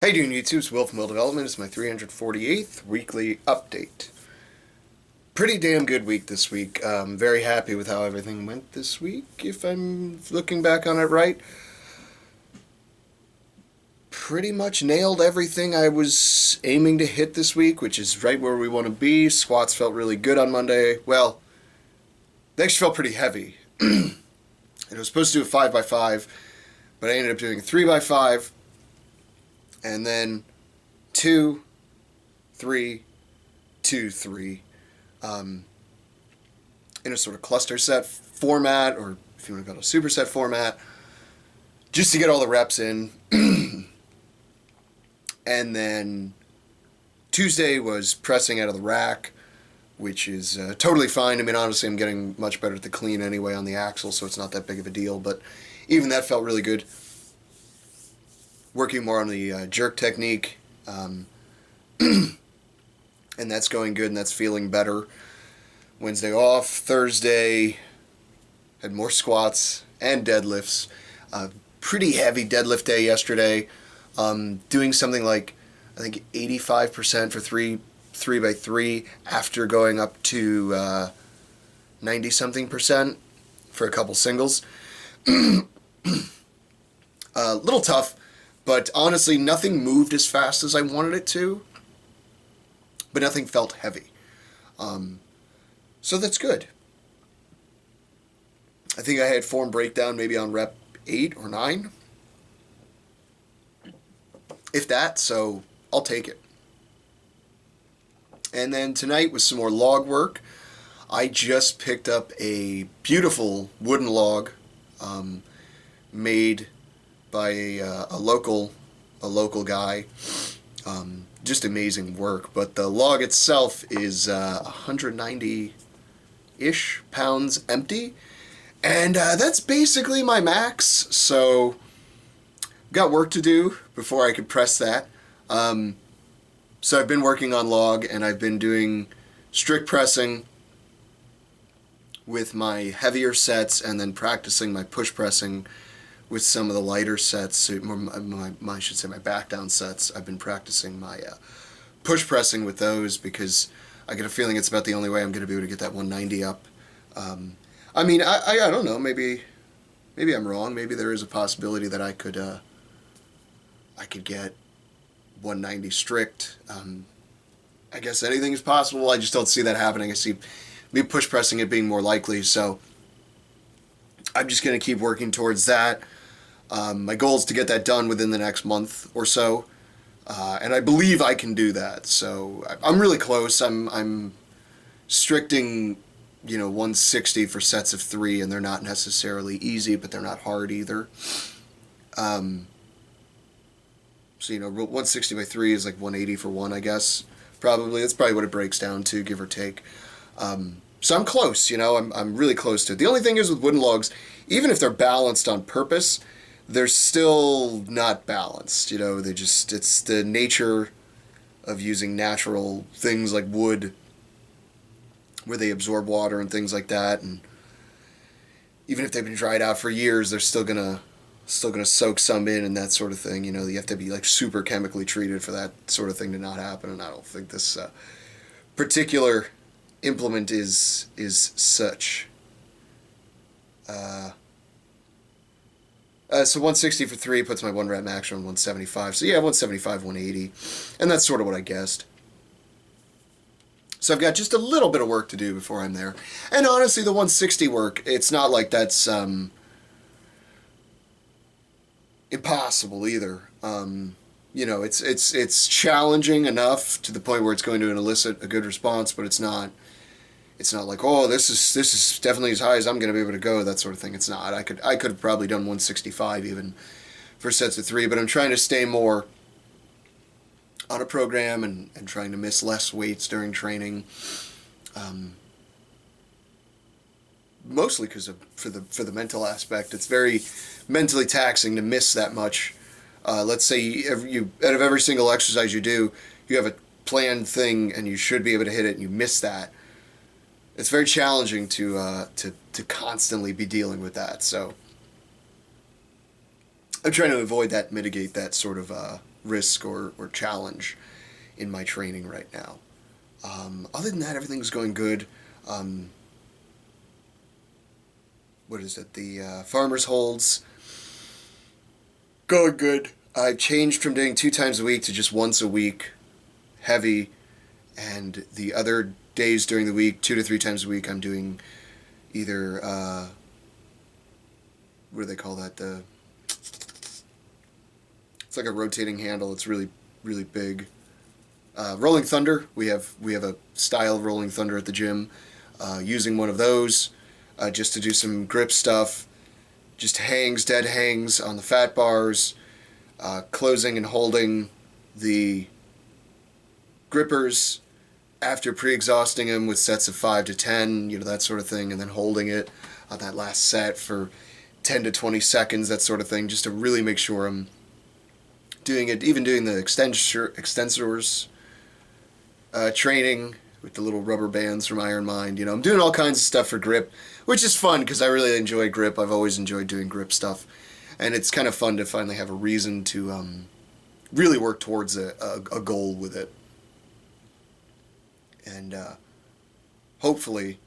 How you doing, YouTube? It's Will from Will Development. It's my 348th weekly update. Pretty damn good week this week. Very happy with how everything went this week, if I'm looking back on it right. Pretty much nailed everything I was aiming to hit this week, which is right where we want to be. Squats felt really good on Monday. Well, they actually felt pretty heavy. It was supposed to do a 5x5, but I ended up doing a 3x5. And then 2, 3, 2, 3, in a sort of cluster set format, or if you want to call it a superset format, just to get all the reps in. And then Tuesday was pressing out of the rack, which is totally fine. I mean, honestly, I'm getting much better at the clean anyway on the axle, so it's not that big of a deal, but even that felt really good. Working more on the jerk technique, and that's going good, and that's feeling better. Wednesday off. Thursday had more squats and deadlifts. Pretty heavy deadlift day yesterday. Doing something like, I think 85% for 3x3 after going up to 90-something% for a couple singles. A little tough. But honestly, nothing moved as fast as I wanted it to, but nothing felt heavy. So that's good. I think I had form breakdown maybe on rep 8 or 9, if that, so I'll take it. And then tonight was some more log work. I just picked up a beautiful wooden log made by a local guy. Just amazing work. But the log itself is 190-ish pounds empty, and that's basically my max. So got work to do before I could press that. So I've been working on log, and I've been doing strict pressing with my heavier sets, and then practicing my push pressing with some of the lighter sets, I should say my back down sets. I've been practicing my push pressing with those because I get a feeling it's about the only way I'm going to be able to get that 190 up. I mean, I don't know, maybe I'm wrong. Maybe there is a possibility that I could get 190 strict. I guess anything is possible. I just don't see that happening. I see me push pressing it being more likely, so I'm just going to keep working towards that. My goal is to get that done within the next month or so, and I believe I can do that. So I'm really close. I'm stricting, 160 for sets of 3, and they're not necessarily easy, but they're not hard either. So 160 by 3 is like 180 for 1, I guess. Probably that's probably what it breaks down to, give or take. So I'm close. I'm really close to it. The only thing is with wooden logs, even if they're balanced on purpose, they're still not balanced. It's the nature of using natural things like wood, where they absorb water and things like that, and even if they've been dried out for years, they're still gonna soak some in and that sort of thing. You have to be like super chemically treated for that sort of thing to not happen, and I don't think this particular implement is such. So 160 for 3 puts my 1 rep max on 175. So yeah, 175, 180, and that's sort of what I guessed. So I've got just a little bit of work to do before I'm there. And honestly, the 160 work, it's not like that's impossible either. It's challenging enough to the point where it's going to elicit a good response, but it's not like, oh, this is definitely as high as I'm going to be able to go, that sort of thing. It's not. I could have probably done 165 even for sets of 3, but I'm trying to stay more on a program and trying to miss less weights during training. Mostly because for the mental aspect, it's very mentally taxing to miss that much. Let's say out of every single exercise you do, you have a planned thing and you should be able to hit it, and you miss that. It's very challenging to constantly be dealing with that. So I'm trying to avoid that, mitigate that sort of risk or challenge in my training right now. Other than that, everything's going good. What is it? The Farmer's Holds. Going good. I've changed from doing 2 times a week to just once a week, heavy, and the other days during the week, 2 to 3 times a week, I'm doing either, what do they call that? It's like a rotating handle. It's really, really big. Rolling Thunder. We have a style of Rolling Thunder at the gym. Using one of those just to do some grip stuff. Just dead hangs on the fat bars. Closing and holding the grippers after pre-exhausting them with sets of 5 to 10, that sort of thing, and then holding it on that last set for 10 to 20 seconds, that sort of thing, just to really make sure I'm doing it, even doing the extensors training with the little rubber bands from Iron Mind. I'm doing all kinds of stuff for grip, which is fun because I really enjoy grip. I've always enjoyed doing grip stuff, and it's kind of fun to finally have a reason to really work towards a goal with it. And hopefully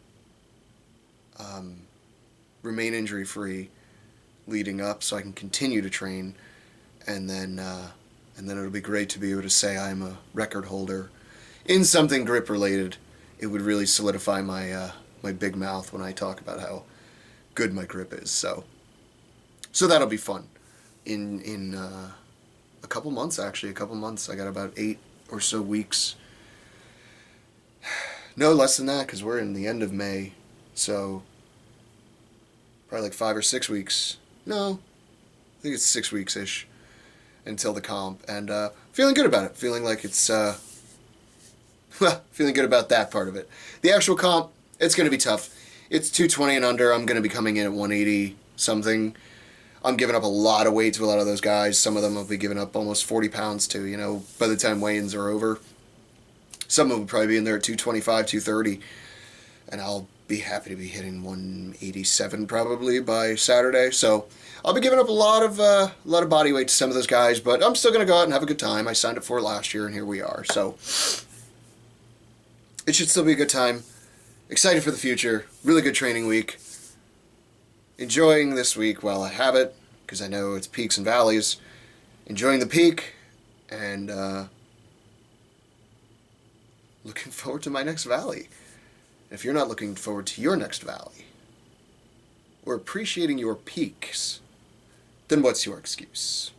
remain injury-free leading up so I can continue to train, and then it'll be great to be able to say I'm a record holder in something grip-related. It would really solidify my my big mouth when I talk about how good my grip is. So that'll be fun. In a couple months, actually. I got about 8 or so weeks. No, less than that, because we're in the end of May. So probably like 5 or 6 weeks. No, I think it's 6 weeks-ish until the comp. And feeling good about it. Feeling like it's... feeling good about that part of it. The actual comp, it's going to be tough. It's 220 and under. I'm going to be coming in at 180 something. I'm giving up a lot of weight to a lot of those guys. Some of them I'll be giving up almost 40 pounds to, by the time weigh-ins are over. Some of them will probably be in there at 225, 230. And I'll be happy to be hitting 187 probably by Saturday. So I'll be giving up a lot of body weight to some of those guys, but I'm still going to go out and have a good time. I signed up for it last year, and here we are. So it should still be a good time. Excited for the future. Really good training week. Enjoying this week while I have it, because I know it's peaks and valleys. Enjoying the peak, and looking forward to my next valley. If you're not looking forward to your next valley, or appreciating your peaks, then what's your excuse?